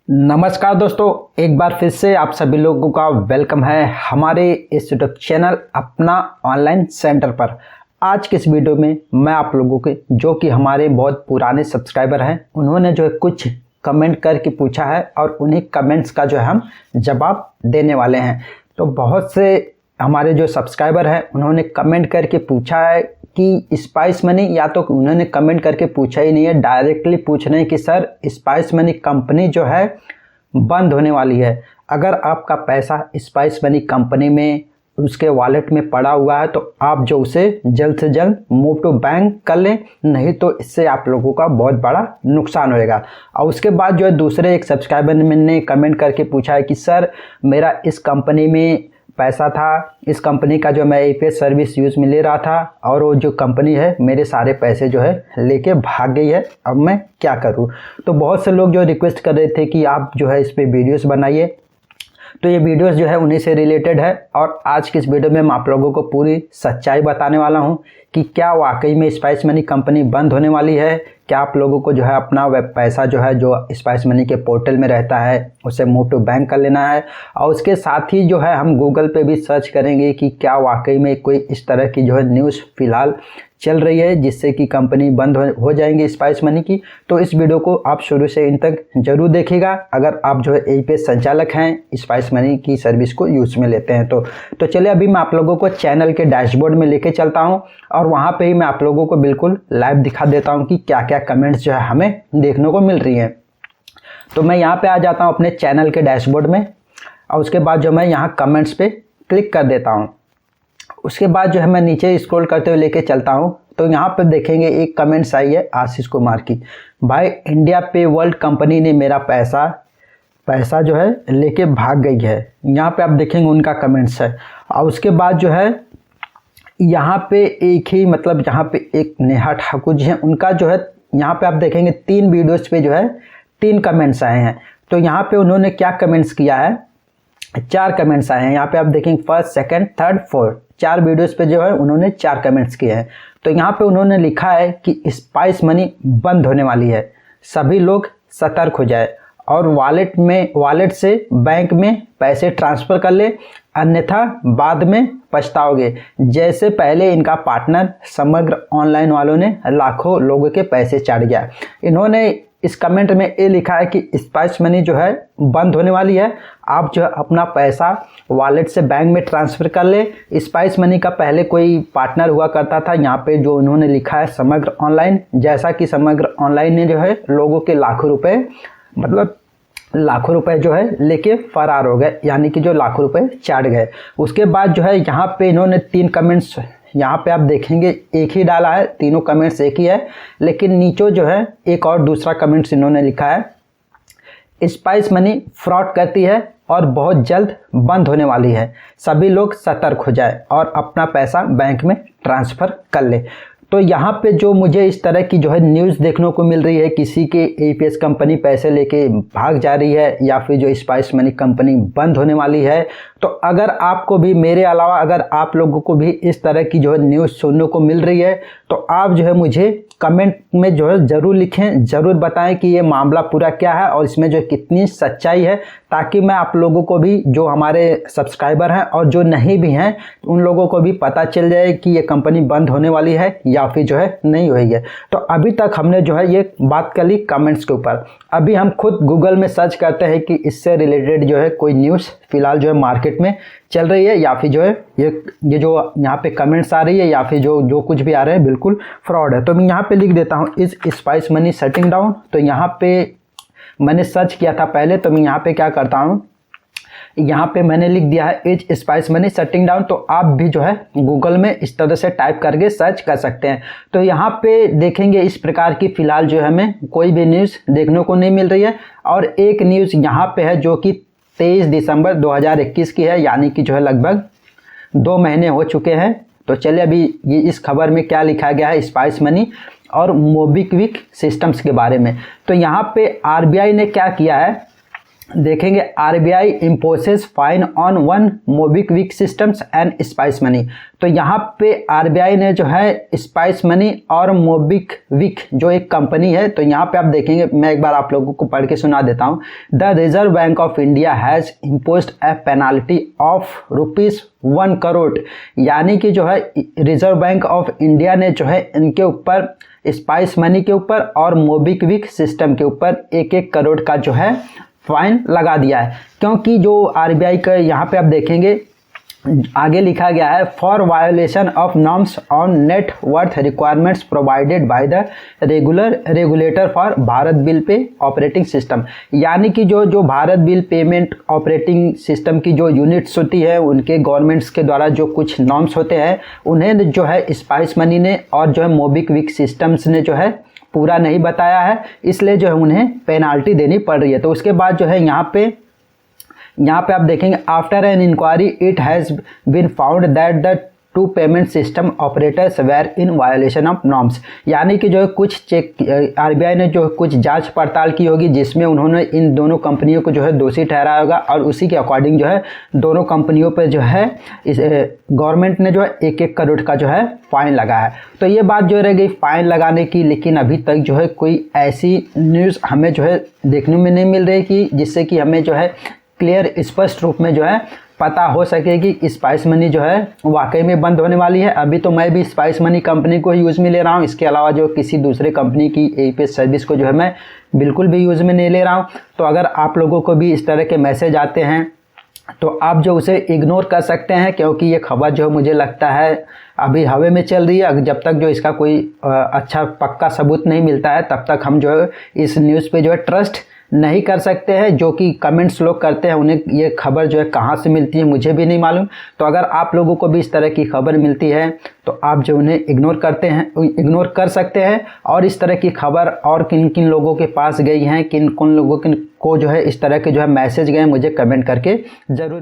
नमस्कार दोस्तों, एक बार फिर से आप सभी लोगों का वेलकम है हमारे इस यूट्यूब चैनल अपना ऑनलाइन सेंटर पर। आज के इस वीडियो में मैं आप लोगों के जो कि हमारे बहुत पुराने सब्सक्राइबर हैं उन्होंने जो है कुछ कमेंट करके पूछा है और उन्हीं कमेंट्स का जो है हम जवाब देने वाले हैं। तो बहुत से हमारे जो सब्सक्राइबर हैं उन्होंने कमेंट करके पूछा है कि स्पाइस मनी, या तो उन्होंने कमेंट करके पूछा ही नहीं है, डायरेक्टली पूछ रहे हैं कि सर स्पाइस मनी कंपनी जो है बंद होने वाली है। अगर आपका पैसा स्पाइस मनी कंपनी में उसके वॉलेट में पड़ा हुआ है तो आप जो उसे जल्द से जल्द मूव टू बैंक कर लें, नहीं तो इससे आप लोगों का बहुत बड़ा नुकसान होएगा। और उसके बाद जो है दूसरे एक सब्सक्राइबर ने कमेंट करके पूछा है कि सर मेरा इस कंपनी में पैसा था, इस कंपनी का जो मैं एपीएस सर्विस यूज़ में ले रहा था और वो जो कंपनी है मेरे सारे पैसे जो है लेके भाग गई है, अब मैं क्या करूं। तो बहुत से लोग जो रिक्वेस्ट कर रहे थे कि आप जो है इस पे वीडियोस बनाइए, तो ये वीडियोस जो है उन्हीं से रिलेटेड है। और आज की इस वीडियो में मैं आप लोगों को पूरी सच्चाई बताने वाला हूं कि क्या वाकई में स्पाइस मनी कंपनी बंद होने वाली है, क्या आप लोगों को जो है अपना वेब पैसा जो है जो स्पाइस मनी के पोर्टल में रहता है उसे मूव टू बैंक कर लेना है। और उसके साथ ही जो है हम गूगल पे भी सर्च करेंगे कि क्या वाकई में कोई इस तरह की जो है न्यूज़ फ़िलहाल चल रही है जिससे कि कंपनी बंद हो जाएंगी स्पाइस मनी की। तो इस वीडियो को आप शुरू से इन तक जरूर देखिएगा अगर आप जो है एपीएस संचालक हैं, स्पाइस मनी की सर्विस को यूज़ में लेते हैं। तो चलिए अभी मैं आप लोगों को चैनल के डैशबोर्ड में लेके चलता हूं और वहां पे ही मैं आप लोगों को बिल्कुल लाइव दिखा देता हूं कि क्या क्या कमेंट्स जो है हमें देखने को मिल रही हैं। तो मैं यहाँ पे आ जाता हूँ अपने चैनल के डैशबोर्ड में और उसके बाद जो मैं यहाँ कमेंट्स पे क्लिक कर देता हूँ। उसके बाद जो है मैं नीचे स्क्रॉल करते हुए लेके चलता हूँ तो यहाँ पे देखेंगे एक कमेंट्स आई है आशीष कुमार की, भाई इंडिया पे वर्ल्ड कंपनी ने मेरा पैसा जो है लेके भाग गई है। यहाँ पे आप देखेंगे उनका कमेंट्स है। और उसके बाद जो है यहाँ पे एक ही मतलब यहाँ पे एक नेहा ठाकुर जी हैं, उनका जो है यहाँ पे आप देखेंगे 3 वीडियोस पे जो है 3 कमेंट्स आए हैं। तो यहाँ पे उन्होंने क्या कमेंट्स किया है, 4 कमेंट्स आए हैं। यहाँ पे आप देखेंगे first, second, third, fourth, 4 videos पे जो है उन्होंने 4 कमेंट्स किए हैं। तो यहाँ पे उन्होंने लिखा है कि स्पाइस मनी बंद होने वाली है, सभी लोग सतर्क हो जाए और वॉलेट से बैंक में पैसे ट्रांसफ़र कर ले, अन्यथा बाद में पछताओगे। जैसे पहले इनका पार्टनर समग्र ऑनलाइन वालों ने लाखों लोगों के पैसे चाट गया। इन्होंने इस कमेंट में ये लिखा है कि स्पाइस मनी जो है बंद होने वाली है, आप जो है अपना पैसा वॉलेट से बैंक में ट्रांसफ़र कर ले। स्पाइस मनी का पहले कोई पार्टनर हुआ करता था, यहाँ पे जो उन्होंने लिखा है समग्र ऑनलाइन, जैसा कि समग्र ऑनलाइन ने जो है लोगों के लाखों रुपए जो है लेके फरार हो गए, यानी कि जो लाखों रुपए चाट गए। उसके बाद जो है यहाँ पे इन्होंने 3 कमेंट्स यहाँ पे आप देखेंगे एक ही डाला है, तीनों कमेंट्स एक ही है, लेकिन नीचे जो है एक और दूसरा कमेंट्स इन्होंने लिखा है, स्पाइस मनी फ्रॉड करती है और बहुत जल्द बंद होने वाली है, सभी लोग सतर्क हो जाए और अपना पैसा बैंक में ट्रांसफ़र कर ले। तो यहाँ पे जो मुझे इस तरह की जो है न्यूज़ देखने को मिल रही है, किसी के एपीएस कंपनी पैसे लेके भाग जा रही है या फिर जो स्पाइस मनी कंपनी बंद होने वाली है, तो अगर आपको भी मेरे अलावा अगर आप लोगों को भी इस तरह की जो है न्यूज़ सुनने को मिल रही है तो आप जो है मुझे कमेंट में जो है ज़रूर लिखें, ज़रूर बताएं कि ये मामला पूरा क्या है और इसमें जो कितनी सच्चाई है, ताकि मैं आप लोगों को भी, जो हमारे सब्सक्राइबर हैं और जो नहीं भी हैं, उन लोगों को भी पता चल जाए कि ये कंपनी बंद होने वाली है या फिर जो है नहीं हुई है। तो अभी तक हमने जो है ये बात कर ली कमेंट्स के ऊपर। अभी हम खुद गूगल में सर्च करते हैं कि इससे रिलेटेड जो है कोई न्यूज़ फिलहाल जो है मार्केट में चल रही है या फिर जो है ये जो यहाँ पे कमेंट्स आ रही है या फिर जो कुछ भी आ रहे हैं बिल्कुल फ्रॉड है। तो मैं यहाँ पे लिख देता हूँ is Spice Money shutting down. तो यहाँ पे मैंने सर्च किया था पहले, तो मैं यहाँ पे क्या करता हूँ, यहाँ पे मैंने लिख दिया है is Spice Money shutting down. तो आप भी जो है गूगल में इस तरह से टाइप करके सर्च कर सकते हैं। तो यहाँ पे देखेंगे इस प्रकार की फ़िलहाल जो है हमें कोई भी न्यूज़ देखने को नहीं मिल रही है। और एक न्यूज़ यहाँ पे है जो कि 23 दिसंबर 2021 की है, यानी कि जो है लगभग 2 महीने हो चुके हैं। तो चलिए अभी ये इस खबर में क्या लिखा गया है स्पाइस मनी और मोबीक्विक सिस्टम्स के बारे में। तो यहाँ पे आरबीआई ने क्या किया है, देखेंगे RBI imposes fine on One MobiKwik Systems and Spice Money. तो यहाँ पे आरबीआई ने जो है स्पाइस मनी और मोबिक्विक जो एक कंपनी है, तो यहाँ पे आप देखेंगे, मैं एक बार आप लोगों को पढ़ के सुना देता हूँ। The reserve bank of India has imposed A penalty of ₹1 crore, यानी कि जो है रिजर्व बैंक ऑफ इंडिया ने जो है इनके ऊपर, स्पाइस मनी के ऊपर और मोबिक्विक सिस्टम के ऊपर 1-1 करोड़ का जो है फाइन लगा दिया है। क्योंकि जो आरबीआई का यहाँ पे आप देखेंगे आगे लिखा गया है, for violation of norms on net worth requirements provided by the regulator for Bharat bill pay operating system, यानी कि जो Bharat bill payment operating system की जो यूनिट्स होती है, उनके गवर्नमेंट्स के द्वारा जो कुछ नॉर्म्स होते हैं, उन्हें जो है स्पाइस मनी ने और जो है मोबिक्विक सिस्टम्स ने जो है पूरा नहीं बताया है, इसलिए जो है उन्हें पेनाल्टी देनी पड़ रही है। तो उसके बाद जो है यहाँ पे आप देखेंगे, after an inquiry it has been found that the two payment system operators were in violation of norms, यानी कि जो है कुछ चेक आरबीआई ने जो कुछ जांच पड़ताल की होगी, जिसमें उन्होंने इन दोनों कंपनियों को जो है दोषी ठहराया होगा और उसी के अकॉर्डिंग जो है दोनों कंपनियों पर जो है इस गवर्नमेंट ने जो है 1-1 करोड़ का जो है फाइन लगा है। तो ये बात जो रह गई फाइन लगाने की, लेकिन अभी तक जो है कोई ऐसी न्यूज़ हमें जो है देखने में नहीं मिल रही कि जिससे कि हमें जो है क्लियर स्पष्ट रूप में जो है पता हो सके कि स्पाइस मनी जो है वाकई में बंद होने वाली है। अभी तो मैं भी स्पाइस मनी कंपनी को यूज़ में ले रहा हूँ, इसके अलावा जो किसी दूसरे कंपनी की एपीएस सर्विस को जो है मैं बिल्कुल भी यूज़ में नहीं ले रहा हूँ। तो अगर आप लोगों को भी इस तरह के मैसेज आते हैं तो आप जो उसे इग्नोर कर सकते हैं, क्योंकि ये खबर जो मुझे लगता है अभी हवा में चल रही है। जब तक जो इसका कोई अच्छा पक्का सबूत नहीं मिलता है, तब तक हम जो है इस न्यूज़ पे जो है ट्रस्ट नहीं कर सकते हैं। जो कि कमेंट्स लोग करते हैं, उन्हें ये खबर जो है कहाँ से मिलती है मुझे भी नहीं मालूम। तो अगर आप लोगों को भी इस तरह की खबर मिलती है तो आप जो उन्हें इग्नोर कर सकते हैं। और इस तरह की खबर और किन किन लोगों के पास गई हैं, किन लोगों को जो है इस तरह के जो है मैसेज गए, मुझे कमेंट करके ज़रूर